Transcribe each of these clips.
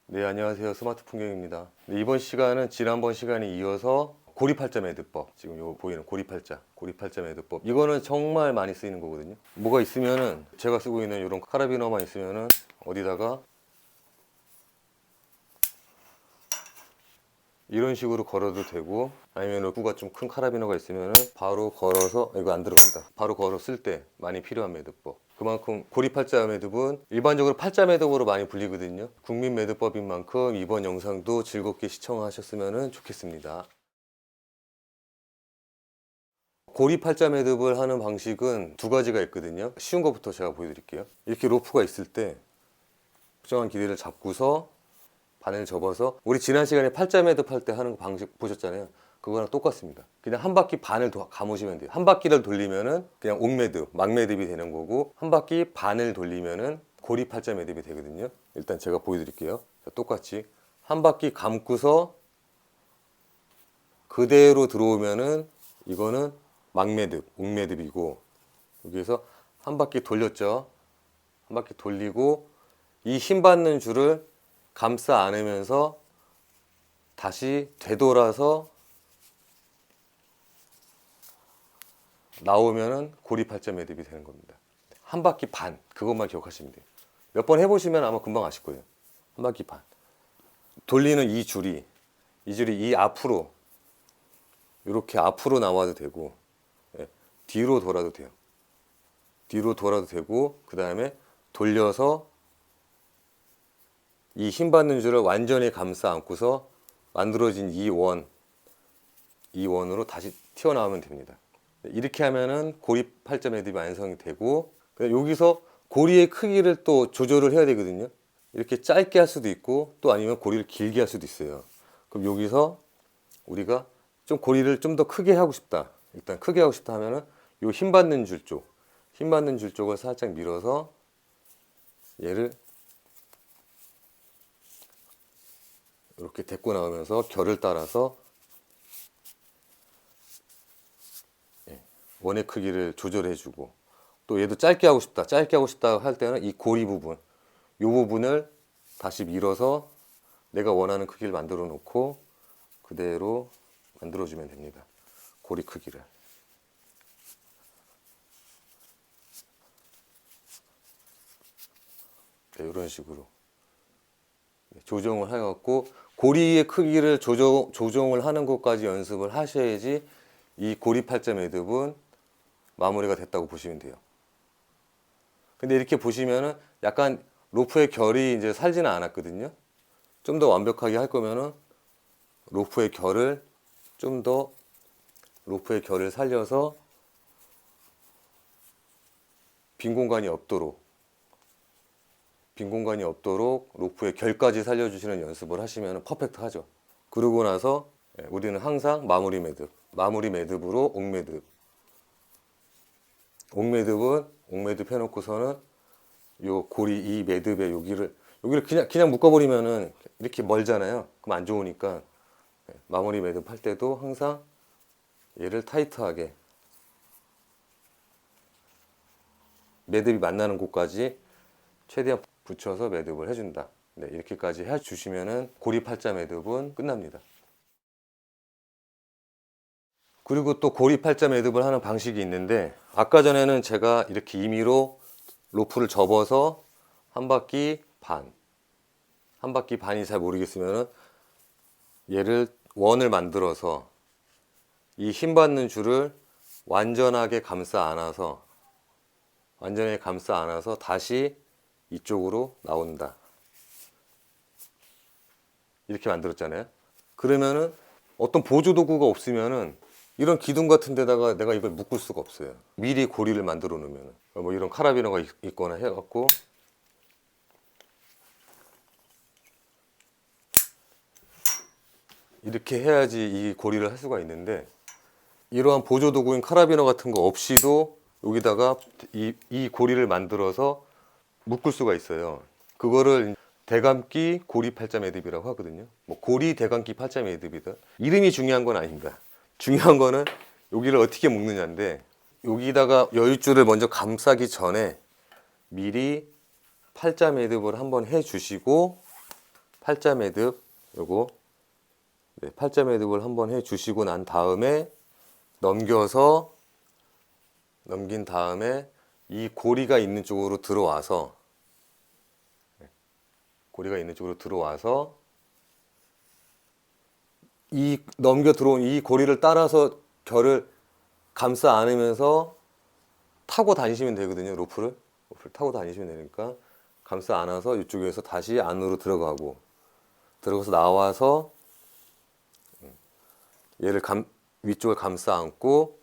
네, 안녕하세요. 스마트 풍경입니다. 네, 이번 시간은 지난번 시간에 이어서 고리팔자 매듭법, 지금 요 보이는 고리팔자 매듭법, 이거는 정말 많이 쓰이는 거거든요. 뭐가 있으면은 제가 쓰고 있는 이런 카라비너만 있으면은 어디다가 이런 식으로 걸어도 되고, 아니면 로프가 좀 큰 카라비너가 있으면은 바로 걸어서, 이거 안 들어간다, 바로 걸었을 때 많이 필요한 매듭법. 그만큼 고리팔자 매듭은 일반적으로 팔자 매듭으로 많이 불리거든요. 국민 매듭법인 만큼 이번 영상도 즐겁게 시청하셨으면 좋겠습니다. 고리팔자 매듭을 하는 방식은 두 가지가 있거든요. 쉬운 것부터 제가 보여드릴게요. 이렇게 로프가 있을 때 특정한 길이를 잡고서 바늘 접어서, 우리 지난 시간에 팔자 매듭 할 때 하는 방식 보셨잖아요. 그거랑 똑같습니다. 그냥 한 바퀴 반을 감으시면 돼요. 한 바퀴를 돌리면은 그냥 옥매듭, 막매듭이 되는 거고, 한 바퀴 반을 돌리면은 고리팔자 매듭이 되거든요. 일단 제가 보여드릴게요. 자, 똑같이 한 바퀴 감고서 그대로 들어오면은 이거는 막매듭, 옥매듭이고, 여기에서 한 바퀴 돌렸죠. 한 바퀴 돌리고 이 힘 받는 줄을 감싸 안으면서 다시 되돌아서 나오면은 고리팔자 매듭이 되는 겁니다. 한 바퀴 반, 그것만 기억하시면 돼요. 몇 번 해보시면 아마 금방 아실 거예요. 한 바퀴 반. 돌리는 이 줄이 이 앞으로, 이렇게 앞으로 나와도 되고, 예, 뒤로 돌아도 돼요. 뒤로 돌아도 되고, 그 다음에 돌려서 이 힘 받는 줄을 완전히 감싸 안고서 만들어진 이 원으로 다시 튀어나오면 됩니다. 이렇게 하면은 고리팔자 매듭이 완성이 되고, 여기서 고리의 크기를 또 조절을 해야 되거든요. 이렇게 짧게 할 수도 있고, 또 아니면 고리를 길게 할 수도 있어요. 그럼 여기서 우리가 좀 고리를 좀 더 크게 하고 싶다, 일단 크게 하고 싶다 하면은 요 힘 받는 줄 쪽을 살짝 밀어서 얘를 이렇게 데리고 나오면서 결을 따라서 원의 크기를 조절해주고, 또 얘도 짧게 하고 싶다 할 때는 이 고리 부분, 이 부분을 다시 밀어서 내가 원하는 크기를 만들어 놓고 그대로 만들어주면 됩니다. 고리 크기를. 네, 이런 식으로 조정을 해갖고 고리의 크기를 조정을 하는 것까지 연습을 하셔야지 이 고리팔자 매듭은 마무리가 됐다고 보시면 돼요. 근데 이렇게 보시면은 약간 로프의 결이 이제 살지는 않았거든요. 좀 더 완벽하게 할 거면은 로프의 결을 좀 더 로프의 결을 살려서 빈 공간이 없도록 로프의 결까지 살려주시는 연습을 하시면 퍼펙트하죠. 그러고 나서 우리는 항상 마무리 매듭으로 옥매듭은 옥매듭 해놓고서는 요 고리, 이 매듭의 여기를 그냥 묶어버리면은 이렇게 멀잖아요. 그럼 안 좋으니까 마무리 매듭 할 때도 항상 얘를 타이트하게 매듭이 만나는 곳까지 최대한 붙여서 매듭을 해준다. 네, 이렇게까지 해주시면은 고리팔자 매듭은 끝납니다. 그리고 또 고리팔자 매듭을 하는 방식이 있는데, 아까 전에는 제가 이렇게 임의로 로프를 접어서 한 바퀴 반이 잘 모르겠으면은 얘를 원을 만들어서 이 힘 받는 줄을 완전히 감싸 안아서 다시 이쪽으로 나온다, 이렇게 만들었잖아요. 그러면은 어떤 보조 도구가 없으면은 이런 기둥 같은 데다가 내가 이걸 묶을 수가 없어요. 미리 고리를 만들어 놓으면, 뭐 이런 카라비너가 있거나 해갖고 이렇게 해야지 이 고리를 할 수가 있는데, 이러한 보조 도구인 카라비너 같은 거 없이도 여기다가 이 고리를 만들어서 묶을 수가 있어요. 그거를 대감기 고리팔자 매듭이라고 하거든요. 뭐 고리 대감기 팔자 매듭이다, 이름이 중요한 건 아닙니다. 중요한 거는 여기를 어떻게 묶느냐인데, 여기다가 여윳줄을 먼저 감싸기 전에 미리 팔자 매듭을 한번 해 주시고 팔자 매듭 요거 네, 팔자 매듭을 한번 해 주시고 난 다음에 넘긴 다음에 이 고리가 있는 쪽으로 들어와서 이 넘겨 들어온 이 고리를 따라서 결을 감싸 안으면서 타고 다니시면 되거든요. 로프를 타고 다니시면 되니까 감싸 안아서 이쪽에서 다시 안으로 들어가서 나와서 얘를 위쪽을 감싸 안고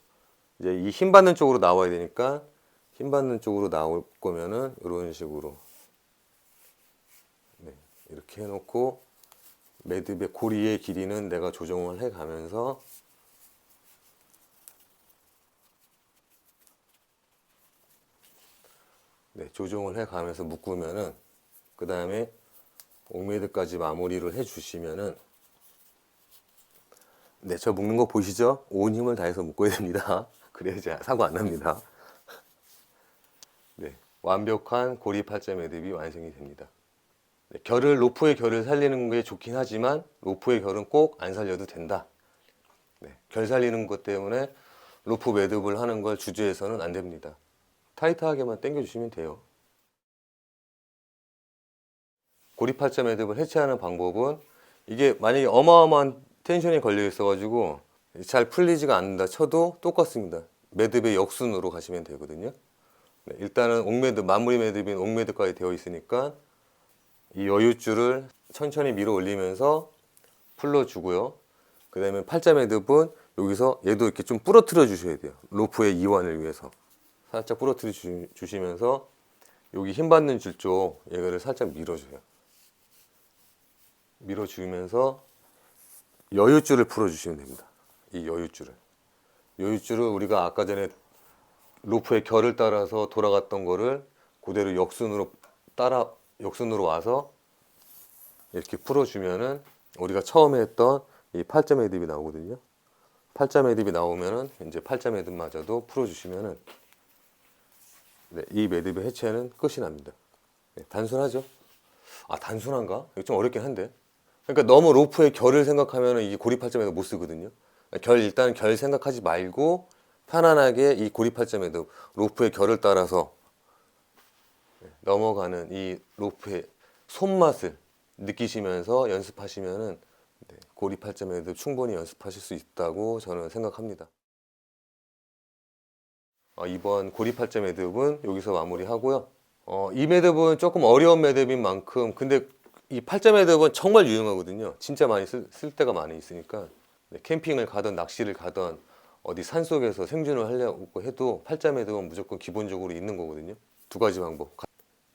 이제 이 힘 받는 쪽으로 나와야 되니까 힘 받는 쪽으로 나올 거면은 이런 식으로 네, 이렇게 해놓고 매듭의 고리의 길이는 내가 조정을 해 가면서 네, 조정을 해 가면서 묶으면은 그 다음에 옥매듭까지 마무리를 해 주시면은 네, 저 묶는 거 보이시죠? 온 힘을 다해서 묶어야 됩니다. 그래야지 사고 안 납니다. 네, 완벽한 고리 팔자 매듭이 완성이 됩니다. 네, 로프의 결을 살리는 게 좋긴 하지만 로프의 결은 꼭 안 살려도 된다. 네, 결 살리는 것 때문에 로프 매듭을 하는 걸 주저해서는 안 됩니다. 타이트하게만 당겨주시면 돼요. 고리 팔자 매듭을 해체하는 방법은 이게 만약에 어마어마한 텐션이 걸려 있어가지고 잘 풀리지가 않는다 쳐도 똑같습니다. 매듭의 역순으로 가시면 되거든요. 네, 일단은 옥매듭, 마무리 매듭인 옥매듭까지 되어 있으니까 이 여윳줄을 천천히 밀어 올리면서 풀러주고요. 그 다음에 팔자 매듭은 여기서 얘도 이렇게 좀 부러뜨려 주셔야 돼요. 로프의 이완을 위해서 살짝 부러뜨려 주시면서 여기 힘 받는 줄 쪽 얘를 살짝 밀어줘요. 밀어주면서 여윳줄을 풀어주시면 됩니다. 이 여윳줄을 우리가 아까 전에 로프의 결을 따라서 돌아갔던 거를 그대로 역순으로 와서 이렇게 풀어주면은 우리가 처음에 했던 이 팔자 매듭이 나오거든요. 팔자 매듭이 나오면은 이제 팔자 매듭마저도 풀어주시면은 네, 이 매듭의 해체는 끝이 납니다. 네, 단순하죠? 아, 단순한가? 이거 좀 어렵긴 한데. 그러니까 너무 로프의 결을 생각하면 이 고리팔자 매듭 못 쓰거든요. 일단 결 생각하지 말고 편안하게 이 고리팔자 매듭 로프의 결을 따라서 넘어가는 이 로프의 손맛을 느끼시면서 연습하시면은 고리팔자 매듭 충분히 연습하실 수 있다고 저는 생각합니다. 이번 고리팔자 매듭은 여기서 마무리하고요. 이 매듭은 조금 어려운 매듭인 만큼 근데 이 팔자 매듭은 정말 유용하거든요. 진짜 많이 쓸 때가 많이 있으니까 캠핑을 가든 낚시를 가든 어디 산속에서 생존을 하려고 해도 팔자 매듭은 무조건 기본적으로 있는 거거든요. 두 가지 방법.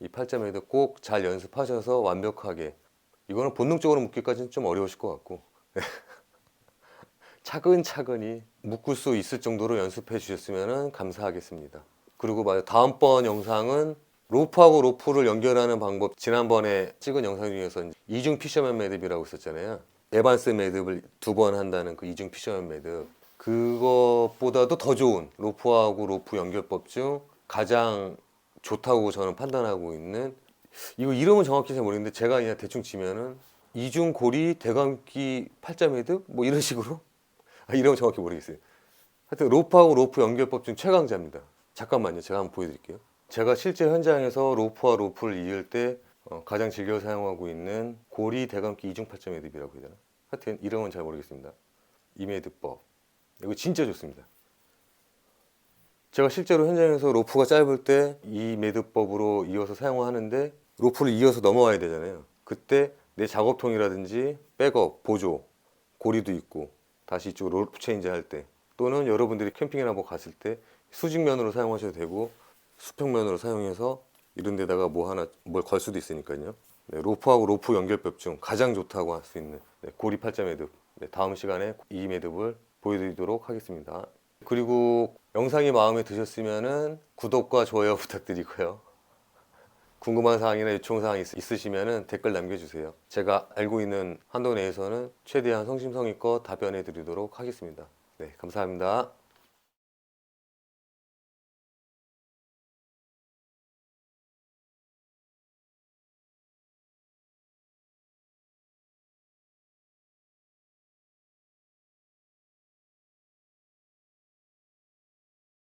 이 팔자 매듭 꼭 잘 연습하셔서 완벽하게 이거는 본능적으로 묶기까지는 좀 어려우실 것 같고 차근차근히 묶을 수 있을 정도로 연습해 주셨으면 감사하겠습니다. 그리고 다음번 영상은 로프하고 로프를 연결하는 방법 지난번에 찍은 영상 중에서 이중 피셔맨 매듭이라고 있었잖아요. 에반스 매듭을 2번 한다는 그 이중 피셔맨 매듭 그것보다도 더 좋은 로프하고 로프 연결법 중 가장 좋다고 저는 판단하고 있는 이거 이름은 정확히 잘 모르겠는데 제가 그냥 대충 치면은 이중 고리 대감기 팔자 매듭 뭐 이런 식으로 이름은 정확히 모르겠어요. 하여튼 로프하고 로프 연결법 중 최강자입니다. 잠깐만요. 제가 한번 보여드릴게요. 제가 실제 현장에서 로프와 로프를 이을 때 가장 즐겨 사용하고 있는 고리 대감기 이중 팔자 매듭이라고 해야 되나? 하여튼 이름은 잘 모르겠습니다. 이 매듭법 이거 진짜 좋습니다. 제가 실제로 현장에서 로프가 짧을 때 이 매듭법으로 이어서 사용하는데 로프를 이어서 넘어와야 되잖아요. 그때 내 작업통이라든지 백업, 보조, 고리도 있고 다시 이쪽 로프 체인지 할 때 또는 여러분들이 캠핑이나 뭐 갔을 때 수직면으로 사용하셔도 되고 수평면으로 사용해서 이런 데다가 뭘 걸 수도 있으니까요. 네, 로프하고 로프 연결법 중 가장 좋다고 할 수 있는 고리 팔자 매듭 다음 시간에 이 매듭을 보여드리도록 하겠습니다. 그리고 영상이 마음에 드셨으면 구독과 좋아요 부탁드리고요. 궁금한 사항이나 요청 사항 있으시면 댓글 남겨주세요. 제가 알고 있는 한도 내에서는 최대한 성심성의껏 답변해 드리도록 하겠습니다. 네, 감사합니다.